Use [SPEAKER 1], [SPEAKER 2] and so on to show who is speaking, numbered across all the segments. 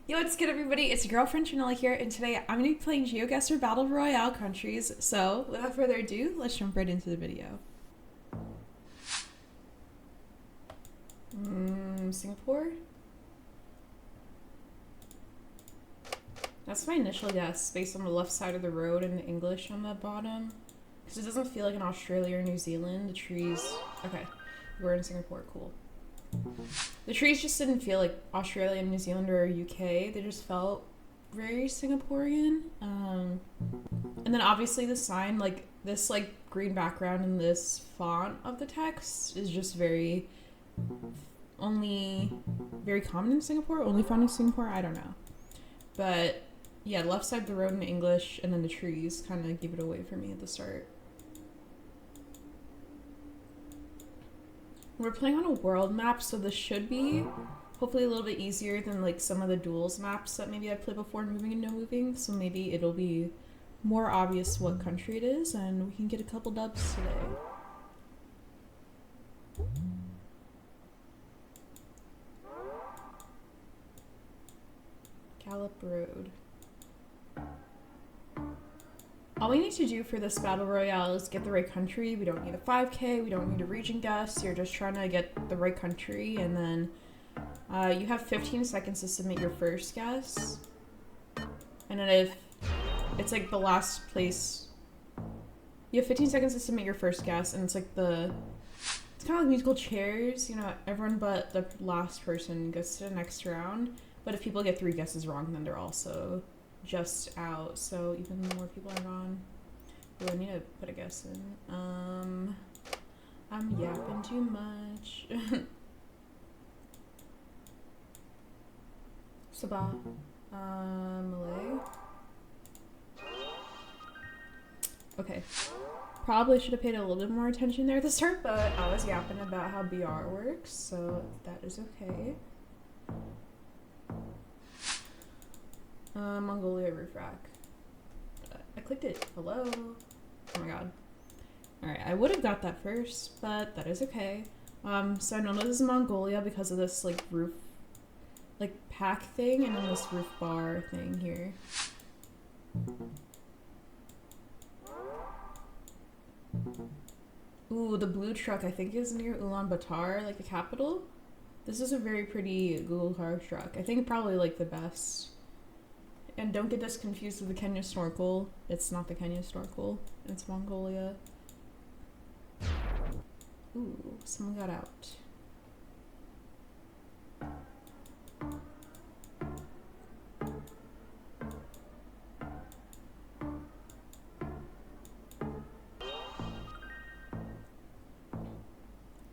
[SPEAKER 1] Yo, what's good, everybody? It's your girlfriend Janella here, and today I'm going to be playing Geoguessr Battle Royale countries. So, without further ado, let's jump right into the video. Singapore? That's my initial guess, based on the left side of the road and the English on the bottom. Because it doesn't feel like in Australia or New Zealand. The trees... Okay, we're in Singapore, cool. The trees just didn't feel like Australia, New Zealand, or UK. They just felt very Singaporean. And then obviously the sign, like this like green background and this font of the text is just very common in Singapore. Only found in Singapore. I don't know, but yeah, left side of the road in English, and then the trees kind of give it away for me at the start. We're playing on a world map, so this should be hopefully a little bit easier than like some of the duels maps that maybe I played before, moving and no moving. So maybe it'll be more obvious what country it is, and we can get a couple dubs today. Gallop Road. All we need to do for this battle royale is get the right country. We don't need a 5K, we don't need a region guess. You're just trying to get the right country, and then you have 15 seconds to submit your first guess. And then if it's like the last place, you have 15 seconds to submit your first guess, and it's like it's kind of like musical chairs, you know, everyone but the last person gets to the next round. But if people get 3 guesses wrong, then they're also just out, so even more people are gone. Oh, I need to put a guess in. I'm yapping too much. Sabah. Malay. Okay. Probably should have paid a little bit more attention there at the start, but I was yapping about how BR works, so that is okay. Mongolia roof rack. I clicked it. Hello. Oh my god. Alright, I would have got that first, but that is okay. So I know this is Mongolia because of this like roof, like pack thing, and then this roof bar thing here. Ooh, the blue truck I think is near Ulaanbaatar, like the capital. This is a very pretty Google car truck. I think probably like the best. And don't get this confused with the Kenya snorkel. It's not the Kenya snorkel. It's Mongolia. Ooh, someone got out.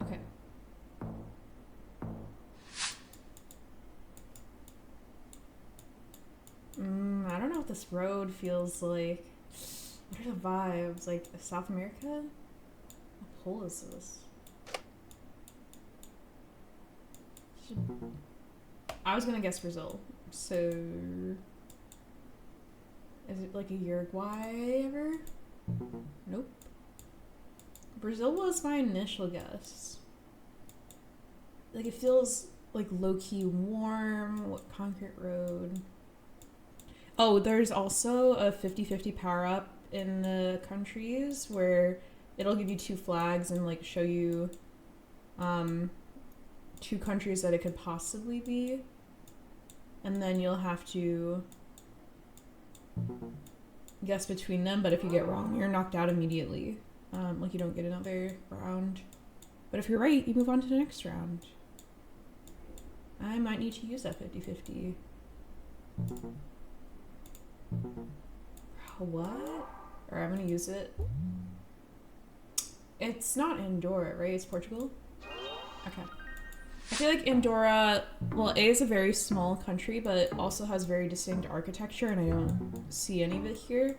[SPEAKER 1] Okay. I don't know what this road feels like. What are the vibes? Like South America? What pole is this? I was gonna guess Brazil. So is it like a Uruguay ever? Nope. Brazil was my initial guess. Like it feels like low-key warm. What concrete road? Oh, there's also a 50-50 power up in the countries where it'll give you 2 flags and like show you 2 countries that it could possibly be. And then you'll have to guess between them, but if you get wrong, you're knocked out immediately. Like you don't get another round. But if you're right, you move on to the next round. I might need to use that 50-50. What? Or I'm gonna use it. It's not Andorra, right? It's Portugal? Okay. I feel like Andorra, well, A is a very small country, but it also has very distinct architecture, and I don't see any of it here.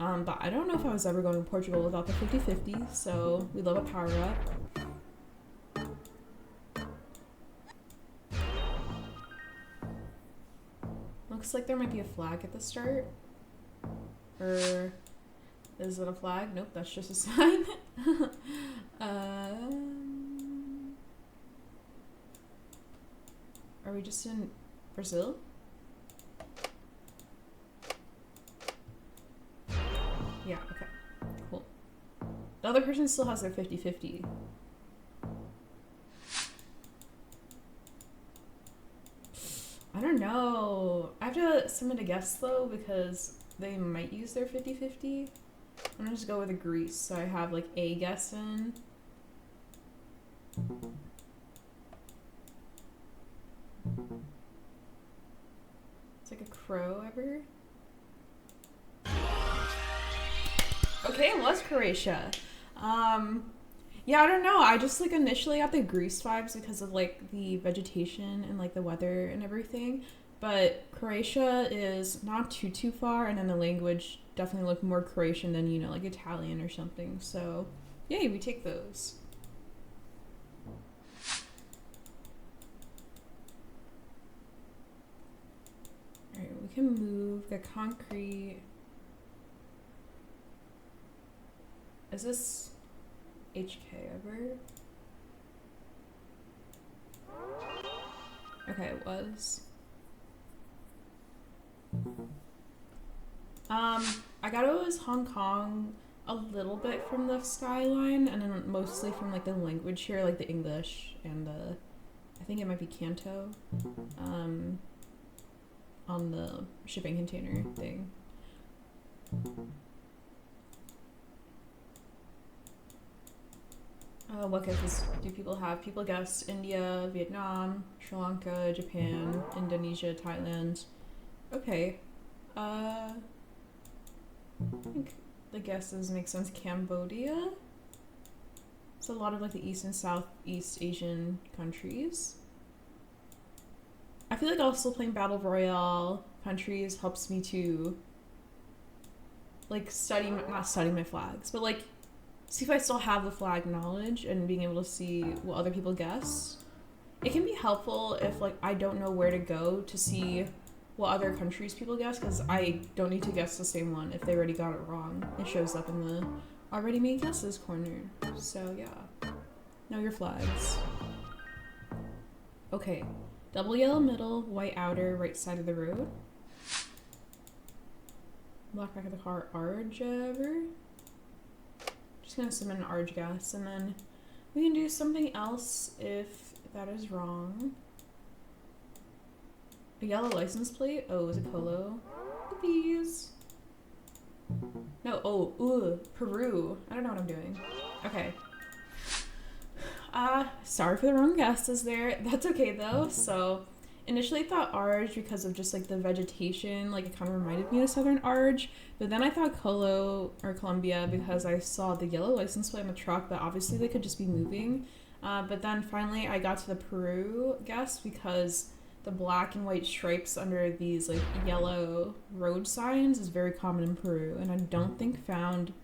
[SPEAKER 1] But I don't know if I was ever going to Portugal without the 50-50, so we love a power up. Looks like there might be a flag at the start. Or is it a flag? Nope, that's just a sign. Are we just in Brazil? other person still has their 50-50. I don't know. I have to submit a guess though because they might use their 50-50. I'm gonna just go with Greece, so I have like a guess in. It's like a crow ever. Okay, it was Croatia. Yeah, I don't know. I just like initially got the Greece vibes because of like the vegetation and like the weather and everything. But Croatia is not too far, and then the language definitely looked more Croatian than, you know, like Italian or something. So, yay, we take those. Alright, we can move the concrete. Is this HK ever? Okay, it was. I got it was Hong Kong a little bit from the skyline, and then mostly from like the language here, like the English and the, I think it might be Canto, on the shipping container thing. What guesses do people have? People guess India, Vietnam, Sri Lanka, Japan, Indonesia, Thailand. Okay. I think the guesses make sense. Cambodia? It's a lot of like the East and Southeast Asian countries. I feel like also playing Battle Royale countries helps me to like not study my flags, but like see if I still have the flag knowledge and being able to see what other people guess. It can be helpful if like I don't know where to go to see what other countries people guess, because I don't need to guess the same one if they already got it wrong. It shows up in the already made guesses corner. So yeah, know your flags. Okay, double yellow middle, white outer, right side of the road. Black back of the car, Arge ever. Just gonna submit an Arge guess, and then we can do something else if that is wrong. A yellow license plate? Oh, is it Polo? Whoopies. No, oh, Peru. I don't know what I'm doing. Okay. Sorry for the wrong guesses there. That's okay though. So, initially thought Arge because of just like the vegetation, like it kind of reminded me of Southern Arge. But then I thought Colo or Colombia because I saw the yellow license plate on the truck, but obviously they could just be moving. But then finally I got to the Peru guess because the black and white stripes under these like yellow road signs is very common in Peru, and I don't think found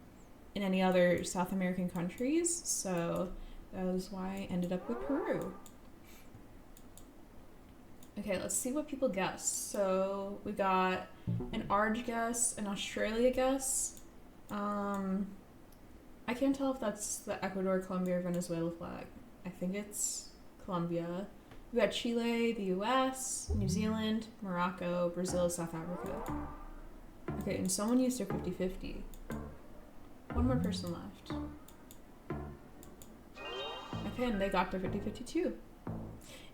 [SPEAKER 1] in any other South American countries. So that was why I ended up with Peru. Okay, let's see what people guess. So we got an Arge guess, an Australia guess. I can't tell if that's the Ecuador, Colombia, or Venezuela flag. I think it's Colombia. We got Chile, the US, New Zealand, Morocco, Brazil, South Africa. Okay, and someone used their 50-50. One more person left. Okay, and they got their 50-50 too.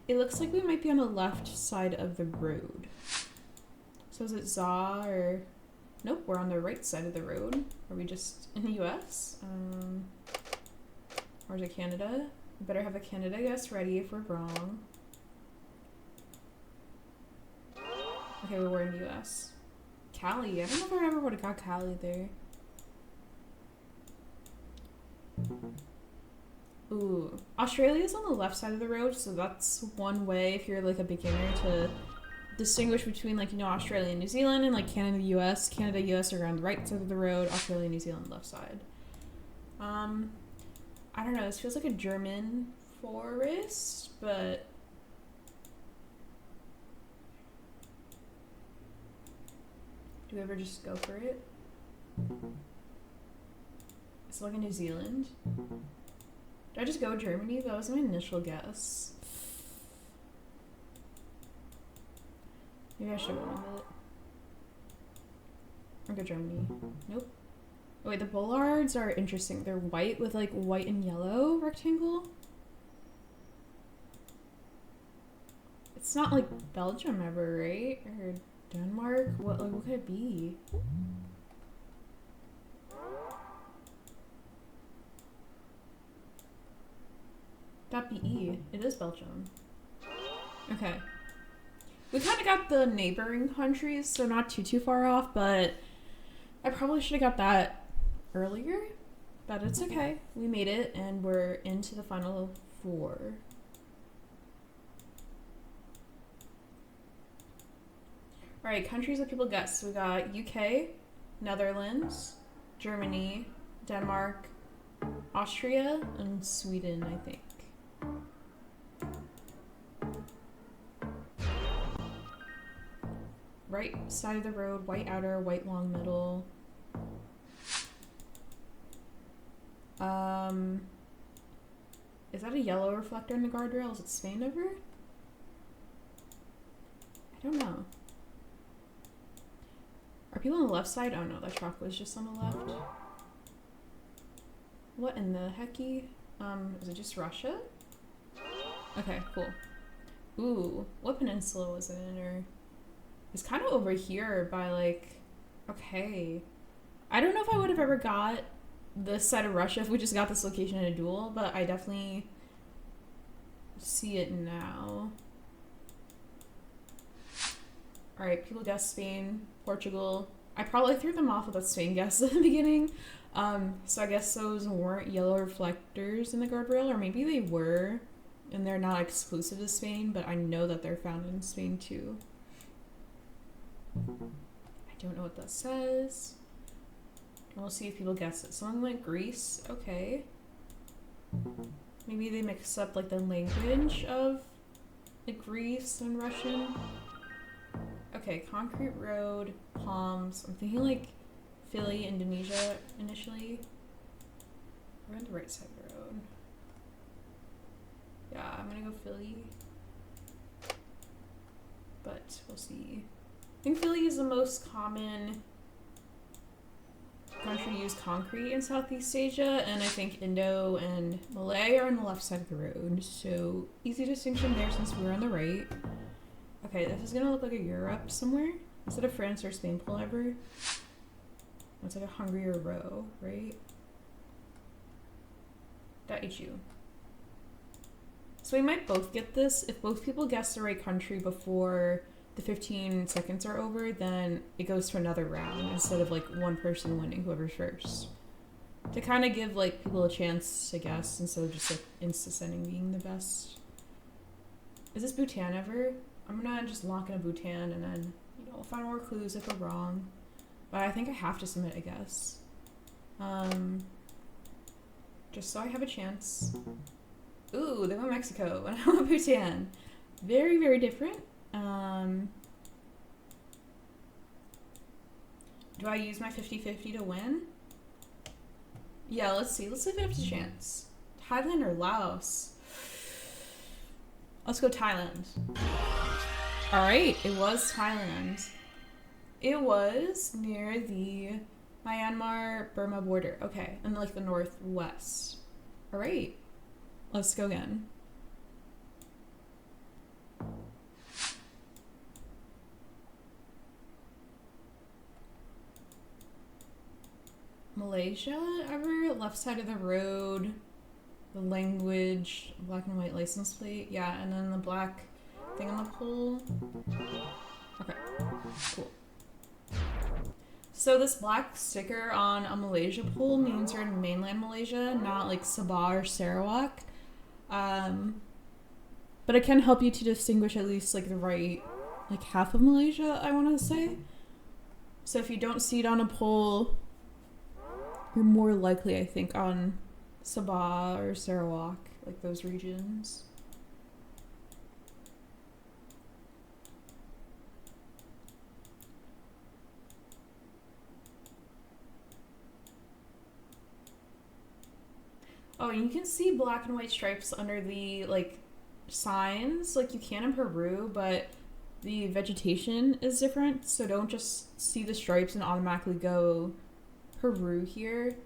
[SPEAKER 1] It looks like we might be on the left side of the road. So is it ZA or... Nope, we're on the right side of the road. Are we just in the US? Or is it Canada? We better have a Canada guess ready if we're wrong. Okay, we were in the US. Cali. I don't know if I ever would have got Cali there. Ooh. Australia's on the left side of the road, so that's one way if you're like a beginner to distinguish between like, you know, Australia and New Zealand and like Canada, US. Canada, US are on the right side of the road, Australia, New Zealand, left side. I don't know, this feels like a German forest, but do we ever just go for it? It's like a New Zealand. Did I just go Germany? That was my initial guess. Maybe I should have went with it. Or go Germany. Nope. Oh, wait, the bollards are interesting. They're white with like white and yellow rectangle. It's not like Belgium ever, right? Or Denmark? What could it be? .be. It is Belgium. Okay. We kind of got the neighboring countries, so not too far off, but I probably should have got that earlier. But it's okay. We made it, and we're into the final four. Alright, countries that people guess. We got UK, Netherlands, Germany, Denmark, Austria, and Sweden, I think. Right side of the road, white outer, white long middle. Is that a yellow reflector in the guardrail? Is it Spain ever? I don't know. Are people on the left side? Oh no, that truck was just on the left. What in the hecky? Is it just Russia? Okay, cool. Ooh, what peninsula was it in? Or it's kind of over here by like, okay. I don't know if I would have ever got this side of Russia if we just got this location in a duel, but I definitely see it now. Alright, people guessed Spain, Portugal. I probably threw them off with a Spain guess at the beginning. So I guess those weren't yellow reflectors in the guardrail, or maybe they were, and they're not exclusive to Spain, but I know that they're found in Spain too. I don't know what that says. We'll see if people guess it. Someone went Greece. Okay. Maybe they mix up like the language of like Greece and Russian. Okay, concrete road, palms. I'm thinking like Philly, Indonesia initially. We're on the right side of the road. Yeah, I'm gonna go Philly. But we'll see. I think Philly is the most common country to use concrete in Southeast Asia, and I think Indo and Malay are on the left side of the road, so easy distinction there since we're on the right. Okay, this is gonna look like a Europe somewhere. Instead of France or Spain pull ever. It's like a Hungary or a row, right? .hu. So we might both get this. If both people guess the right country before the 15 seconds are over, then it goes to another round instead of like one person winning, whoever's first. To kind of give like people a chance to guess instead of just like insta-sending being the best. Is this Bhutan ever? I'm gonna just lock in a Bhutan and then, you know, find more clues if we're wrong. But I think I have to submit a guess. Just so I have a chance. Ooh, they went Mexico and I went Bhutan. Very, very different. Do I use my 50-50 to win? Yeah, let's see. Let's see if it has a chance. Thailand or Laos? Let's go Thailand. Alright, it was Thailand. It was near the Myanmar-Burma border. Okay, and like the northwest. Alright, let's go again. Malaysia ever? Left side of the road. The language, black and white license plate. Yeah, and then the black thing on the pole. Okay, cool. So this black sticker on a Malaysia pole means you're in mainland Malaysia, not like Sabah or Sarawak. But it can help you to distinguish at least like the right, like half of Malaysia, I want to say. So if you don't see it on a pole, you're more likely, I think, on Sabah or Sarawak, like those regions. Oh, you can see black and white stripes under the, like, signs, like you can in Peru, but the vegetation is different, so don't just see the stripes and automatically go Peru here.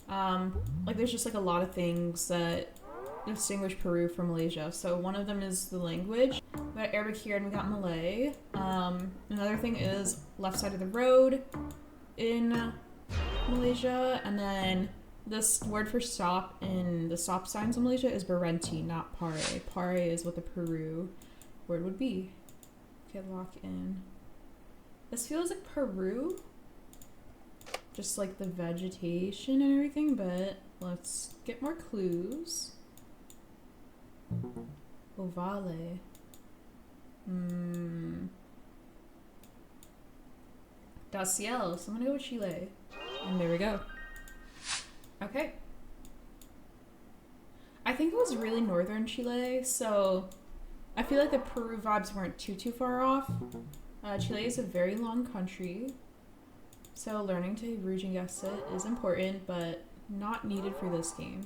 [SPEAKER 1] Like there's just like a lot of things that distinguish Peru from Malaysia. So one of them is the language. We got Arabic here and we got Malay. Another thing is left side of the road in Malaysia, and then this word for stop in the stop signs in Malaysia is berhenti, not pare. Pare is what the Peru word would be. Okay, lock in. This feels like Peru. Just like the vegetation and everything, but let's get more clues. Ovale. Daciel. So I'm gonna go with Chile. And there we go. Okay. I think it was really northern Chile, so I feel like the Peru vibes weren't too far off. Chile is a very long country, so learning to region guess it is important, but not needed for this game.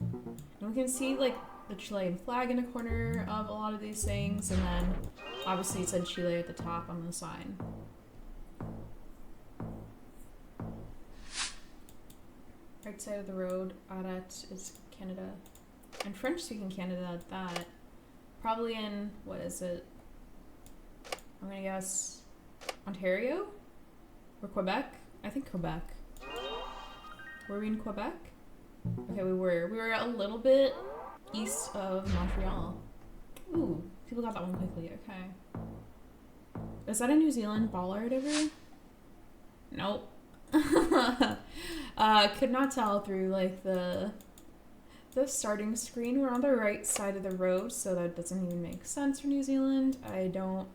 [SPEAKER 1] And we can see like the Chilean flag in the corner of a lot of these things, and then obviously it said Chile at the top on the sign. Right side of the road, Arat is Canada. And French speaking Canada at that. Probably in, what is it? I'm gonna guess Ontario? Or Quebec? I think Quebec. Were we in Quebec? Okay, we were. We were a little bit east of Montreal. Ooh, people got that one quickly. Okay. Is that a New Zealand bollard ever? Nope. Could not tell through like the starting screen. We're on the right side of the road, so that doesn't even make sense for New Zealand. I don't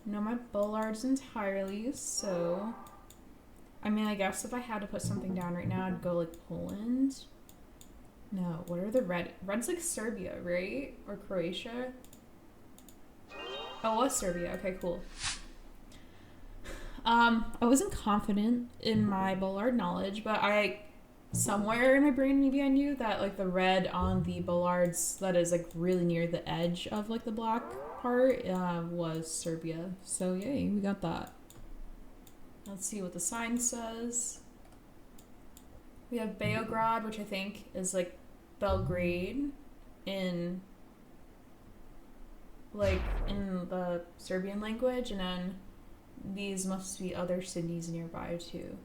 [SPEAKER 1] know my bollards entirely, so I mean, I guess if I had to put something down right now, I'd go like Poland. No, what are the red? Red's like Serbia, right? Or Croatia? Oh, it was Serbia. Okay, cool. I wasn't confident in my bollard knowledge, but somewhere in my brain, maybe I knew that like the red on the bollards that is like really near the edge of like the black part was Serbia. So yay, we got that. Let's see what the sign says. We have Beograd, which I think is like Belgrade in the Serbian language, and then these must be other cities nearby too.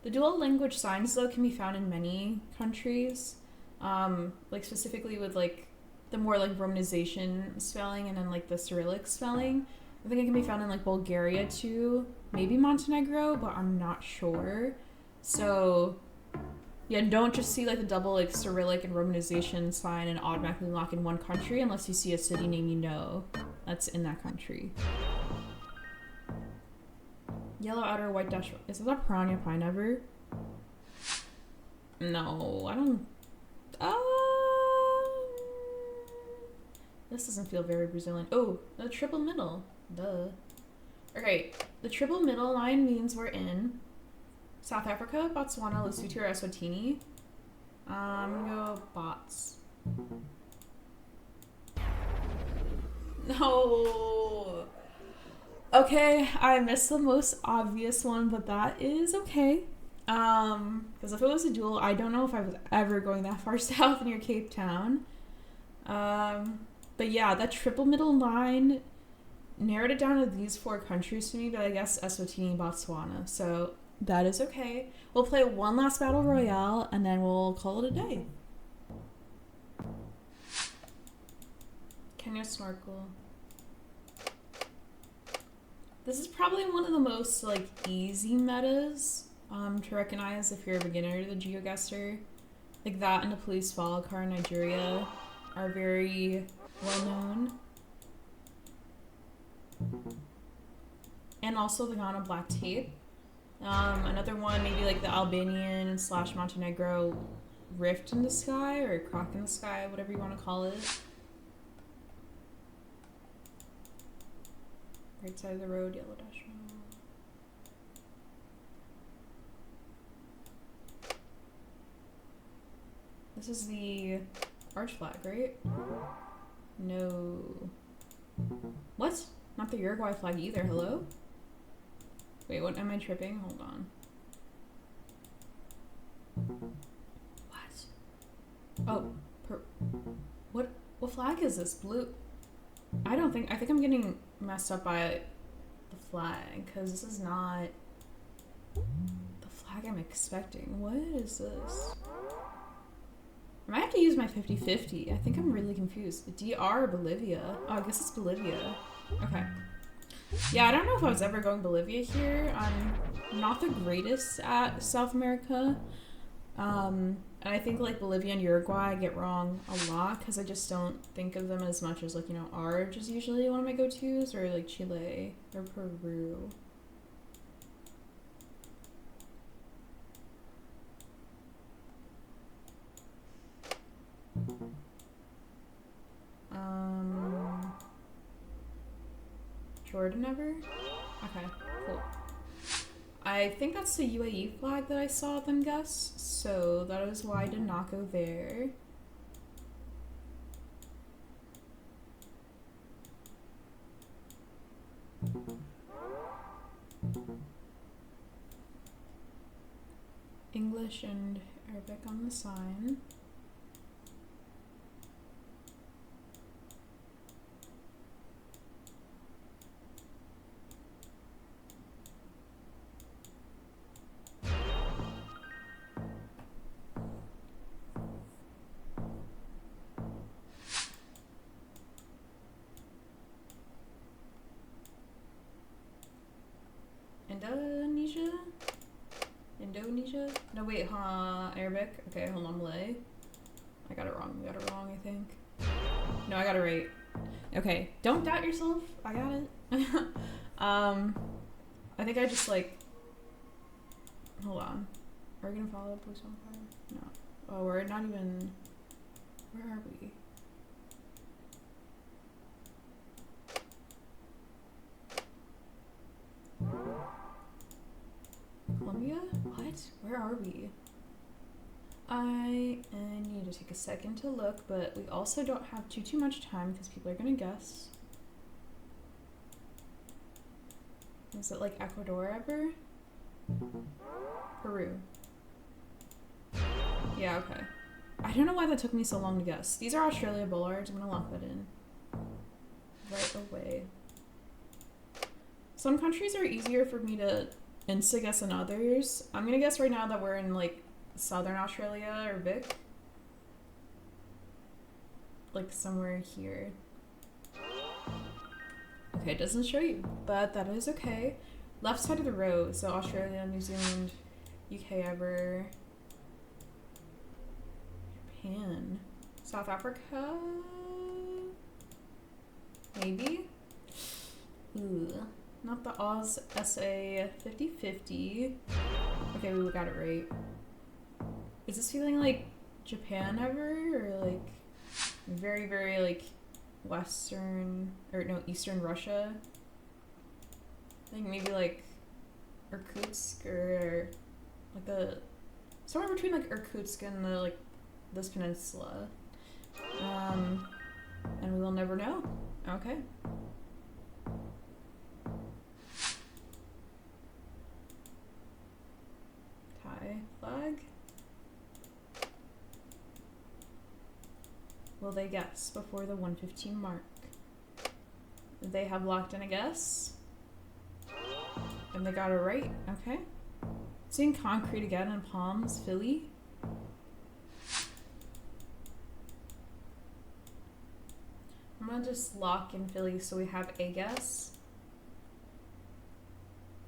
[SPEAKER 1] The dual language signs though can be found in many countries, like specifically with like the more like Romanization spelling and then like the Cyrillic spelling. I think it can be found in like Bulgaria too, maybe Montenegro, but I'm not sure. So yeah, don't just see like the double like Cyrillic and Romanization sign and automatically lock in one country unless you see a city name you know that's in that country. Yellow outer, white dash. Is that a piranha pine ever? No, I don't. This doesn't feel very Brazilian. Oh, the triple middle. Duh. Okay, the triple middle line means we're in South Africa, Botswana, Lesotho, or Eswatini. I'm gonna go bots. No. Okay, I missed the most obvious one, but that is okay. Because if it was a duel, I don't know if I was ever going that far south near Cape Town. But yeah, that triple middle line narrowed it down to these four countries to me, but I guess Eswatini, Botswana. So that is okay. We'll play one last battle royale and then we'll call it a day. Kenya snorkel. This is probably one of the most like easy metas to recognize if you're a beginner to the Geoguessr. Like that and the police follow car in Nigeria are very well known. And also the Ghana black tape. Another one, maybe like the Albanian / Montenegro rift in the sky or crack in the sky, whatever you want to call it. Right side of the road, yellow dash. This is the arch flag, right? No. What? Not the Uruguay flag either. Hello? Wait, what? Am I tripping? Hold on. What? Oh, what flag is this? Blue? I think I'm getting messed up by the flag, because this is not the flag I'm expecting. What is this? I might have to use my 50-50. I think I'm really confused. DR or Bolivia? Oh, I guess it's Bolivia. Okay. Yeah, I don't know if I was ever going Bolivia here. I'm not the greatest at South America. And I think like Bolivia and Uruguay I get wrong a lot because I just don't think of them as much as like, you know, Arge is usually one of my go-tos, or like Chile or Peru. Jordan ever? Okay, cool. I think that's the UAE flag that I saw them guess, so that is why I did not go there. English and Arabic on the sign. Indonesia? No, wait, Arabic? Okay, hold on, Malay. I got it wrong, I think. No, I got it right. Okay, don't doubt yourself. I got it. I think I just, like... Hold on. Are we gonna follow Police on Fire? No. Oh, we're not even... Where are we? Colombia? What? Where are we? I need to take a second to look, but we also don't have too much time because people are gonna guess. Is it like Ecuador ever? Peru. Yeah, okay. I don't know why that took me so long to guess. These are Australia bollards. I'm gonna lock that in right away. Some countries are easier for me to insta-guess than others. I'm gonna guess right now that we're in like Southern Australia or Vic. Like somewhere here. Okay, it doesn't show you, but that is okay. Left side of the road, so Australia, New Zealand, UK ever, Japan, South Africa, maybe? Ooh, not the Oz SA 50-50. Okay, we got it right. Is this feeling like Japan ever, or like very, very like Western, or no, Eastern Russia? I think maybe like Irkutsk, or like the somewhere between like Irkutsk and the like this peninsula. And we will never know. Okay. Thai flag. Will they guess before the 1:15 mark? They have locked in a guess. And they got it right. Okay. Seeing concrete again in Palms, Philly. I'm gonna just lock in Philly so we have a guess.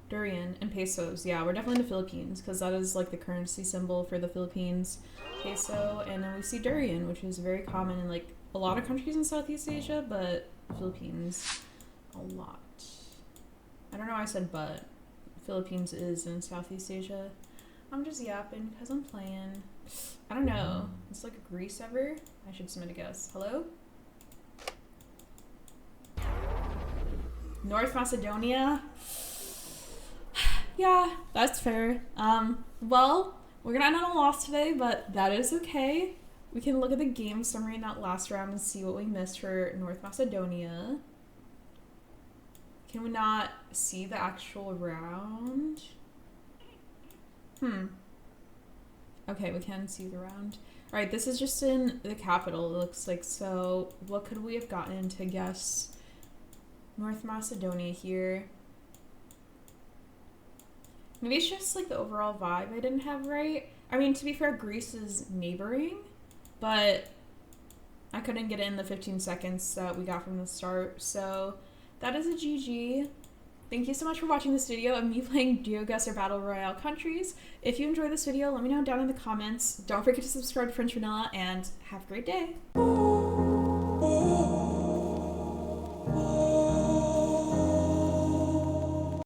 [SPEAKER 1] Durian and pesos. Yeah, we're definitely in the Philippines because that is like the currency symbol for the Philippines. Peso, and then we see durian, which is very common in like a lot of countries in Southeast Asia, but the Philippines a lot. I don't know why I said but. Philippines is in Southeast Asia. I'm just yapping because I'm playing. I don't know. It's like a Greece ever. I should submit a guess. Hello? North Macedonia? Yeah, that's fair. Well, we're gonna end on a loss today, but that is okay. We can look at the game summary in that last round and see what we missed for North Macedonia. Can we not see the actual round? Okay, we can see the round. Alright, this is just in the capital, it looks like. So, what could we have gotten to guess North Macedonia here? Maybe it's just like the overall vibe I didn't have right. I mean, to be fair, Greece is neighboring, but I couldn't get in the 15 seconds that we got from the start. So that is a GG. Thank you so much for watching this video of me playing Geoguessr Battle Royale countries. If you enjoyed this video, let me know down in the comments. Don't forget to subscribe to French Vanilla, and have a great day.